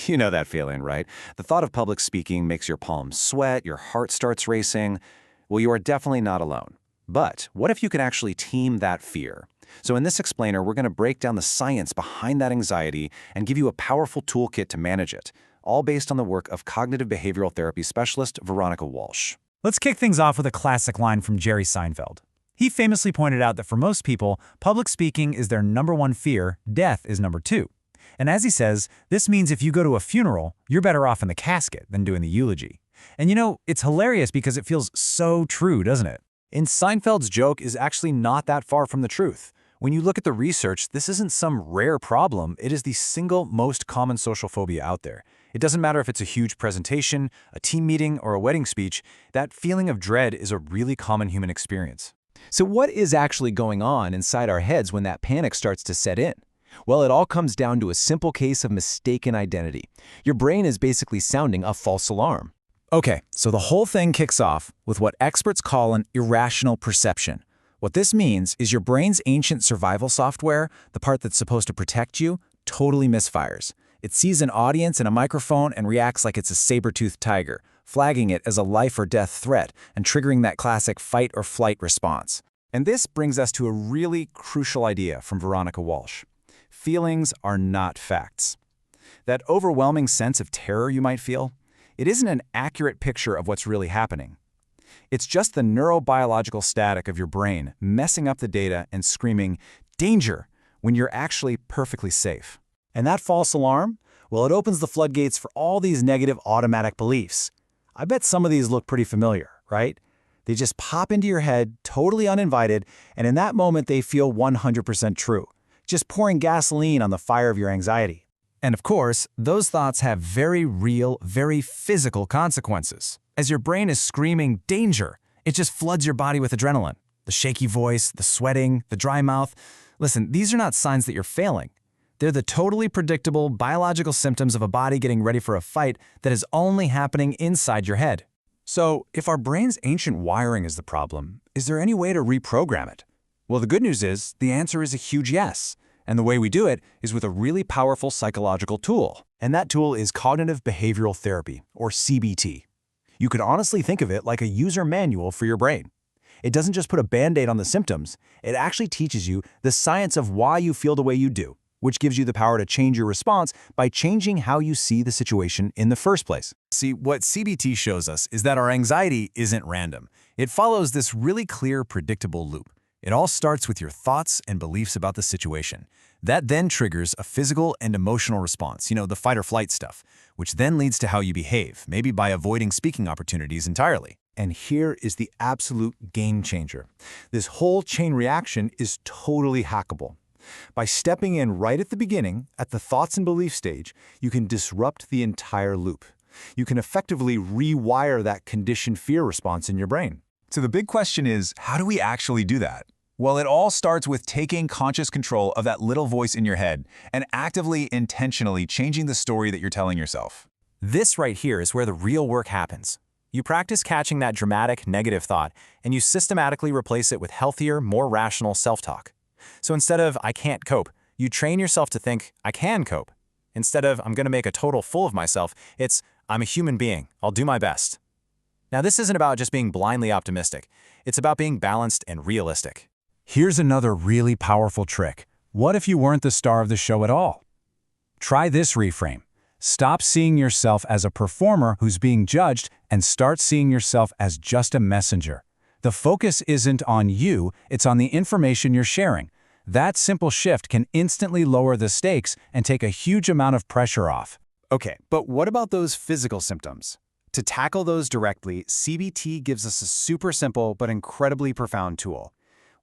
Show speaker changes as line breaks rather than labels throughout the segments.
You know that feeling, right? The thought of public speaking makes your palms sweat, your heart starts racing. Well, you are definitely not alone. But what if you could actually team that fear? So in this explainer, we're going to break down the science behind that anxiety and give you a powerful toolkit to manage it, all based on the work of cognitive behavioral therapy specialist Veronica Walsh.
Let's kick things off with a classic line from Jerry Seinfeld. He famously pointed out that for most people, public speaking is their number one fear, death is number two. And as he says, this means if you go to a funeral, you're better off in the casket than doing the eulogy. And you know, it's hilarious because it feels so true, doesn't it? And Seinfeld's joke is actually not that far from the truth. When you look at the research, this isn't some rare problem, it is the single most common social phobia out there. It doesn't matter if it's a huge presentation, a team meeting, or a wedding speech, that feeling of dread is a really common human experience.
So what is actually going on inside our heads when that panic starts to set in? Well, it all comes down to a simple case of mistaken identity. Your brain is basically sounding a false alarm.
Okay, so the whole thing kicks off with what experts call an irrational perception. What this means is your brain's ancient survival software, the part that's supposed to protect you, totally misfires. It sees an audience and a microphone and reacts like it's a saber-toothed tiger, flagging it as a life or death threat and triggering that classic fight or flight response. And this brings us to a really crucial idea from Veronica Walsh. Feelings are not facts. That overwhelming sense of terror you might feel, it isn't an accurate picture of what's really happening. It's just the neurobiological static of your brain messing up the data and screaming, "Danger!" when you're actually perfectly safe. And that false alarm? Well, it opens the floodgates for all these negative automatic beliefs. I bet some of these look pretty familiar, right? They just pop into your head, totally uninvited, and in that moment they feel 100% true, just pouring gasoline on the fire of your anxiety. And of course, those thoughts have very real, very physical consequences. As your brain is screaming, "Danger!" it just floods your body with adrenaline. The shaky voice, the sweating, the dry mouth. Listen, these are not signs that you're failing. They're the totally predictable biological symptoms of a body getting ready for a fight that is only happening inside your head. So, if our brain's ancient wiring is the problem, is there any way to reprogram it? Well, the good news is, the answer is a huge yes. And the way we do it is with a really powerful psychological tool. And that tool is cognitive behavioral therapy, or CBT. You could honestly think of it like a user manual for your brain. It doesn't just put a band-aid on the symptoms, it actually teaches you the science of why you feel the way you do, which gives you the power to change your response by changing how you see the situation in the first place. See, what CBT shows us is that our anxiety isn't random. It follows this really clear, predictable loop. It all starts with your thoughts and beliefs about the situation. That then triggers a physical and emotional response, the fight or flight stuff, which then leads to how you behave, maybe by avoiding speaking opportunities entirely. And here is the absolute game changer. This whole chain reaction is totally hackable. By stepping in right at the beginning, at the thoughts and belief stage, you can disrupt the entire loop. You can effectively rewire that conditioned fear response in your brain. So the big question is, how do we actually do that? Well, it all starts with taking conscious control of that little voice in your head and actively, intentionally changing the story that you're telling yourself. This right here is where the real work happens. You practice catching that dramatic, negative thought, and you systematically replace it with healthier, more rational self-talk. So instead of "I can't cope," you train yourself to think, "I can cope." Instead of "I'm going to make a total fool of myself," it's "I'm a human being, I'll do my best." Now, this isn't about just being blindly optimistic. It's about being balanced and realistic. Here's another really powerful trick. What if you weren't the star of the show at all? Try this reframe. Stop seeing yourself as a performer who's being judged and start seeing yourself as just a messenger. The focus isn't on you, it's on the information you're sharing. That simple shift can instantly lower the stakes and take a huge amount of pressure off. Okay, but what about those physical symptoms? To tackle those directly, CBT gives us a super simple but incredibly profound tool.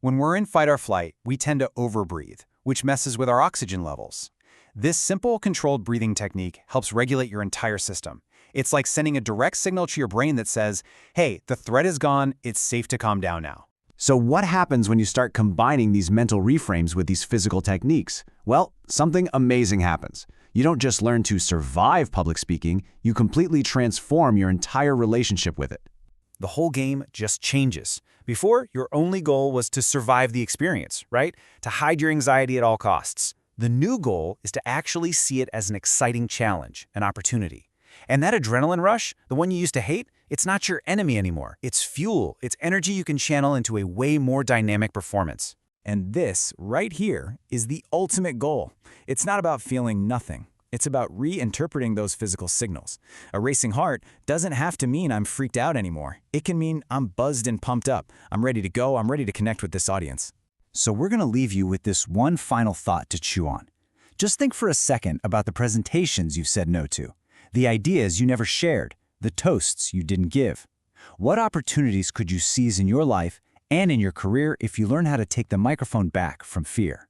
When we're in fight or flight, we tend to overbreathe, which messes with our oxygen levels. This simple, controlled breathing technique helps regulate your entire system. It's like sending a direct signal to your brain that says, "Hey, the threat is gone, it's safe to calm down now." So what happens when you start combining these mental reframes with these physical techniques? Well, something amazing happens. You don't just learn to survive public speaking, you completely transform your entire relationship with it. The whole game just changes. Before, your only goal was to survive the experience, right? To hide your anxiety at all costs. The new goal is to actually see it as an exciting challenge, an opportunity. And that adrenaline rush, the one you used to hate, it's not your enemy anymore. It's fuel. It's energy you can channel into a way more dynamic performance. And this, right here, is the ultimate goal. It's not about feeling nothing. It's about reinterpreting those physical signals. A racing heart doesn't have to mean I'm freaked out anymore. It can mean I'm buzzed and pumped up. I'm ready to go. I'm ready to connect with this audience.
So we're going to leave you with this one final thought to chew on. Just think for a second about the presentations you've said no to, the ideas you never shared, the toasts you didn't give. What opportunities could you seize in your life and in your career if you learn how to take the microphone back from fear?